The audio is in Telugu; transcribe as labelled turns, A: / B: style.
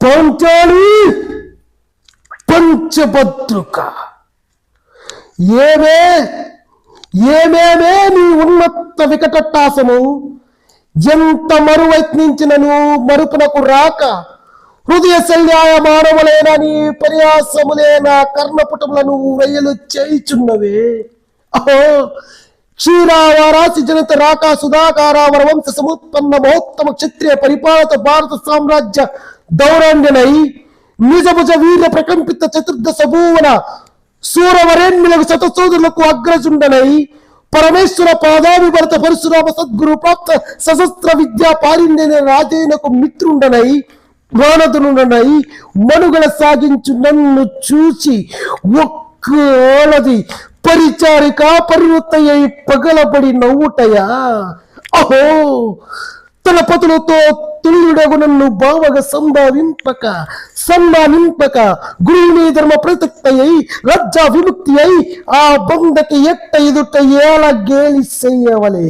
A: పాంచాలి పంచభద్రుక ఏమేమే నీ ఉన్నత వికటట్టాసము ఎంత మరువైత్నించినను మరుపునకు రాక హృదయ శల్యాయ మానవులైన నీ పర్యాసములైన కర్ణపుటములను వెయ్యలు చేయుచున్నవే. అహో క్షీరావారాసి జనిత రాకా సుధాకారావర వంశ సముత్పన్న మహోత్తమ క్షత్రియ పరిపాలత భారత సామ్రాజ్య దౌరాండ్యనై నిజభుజ వీర ప్రకంపిత చతుర్దశ భూవన సూరవరేణ్యులకు శతసోదరులకు అగ్రజుండనై పరమేశ్వర పాదాభిభరత పరశురామ సద్గురు ప్రాప్త సశస్త్ర విద్యా పారిండైన రాజైనకు మిత్రుండనై వానదునుండనై మనుగడ సాగించు నన్ను చూచి ఒక్కలది పరిచారిక పరివృత్తయ్యి పగలబడి నవ్వుటయా. అహో తన పతులతో తుల్యుడగు నన్ను బావగా సన్మానింపక గురువుని ధర్మ ప్రసక్తయ్యి లజ్జా విముక్తి అయి ఆ బంధకి ఎట్ట ఎదుట ఎలా గేలి చెయ్యవలే.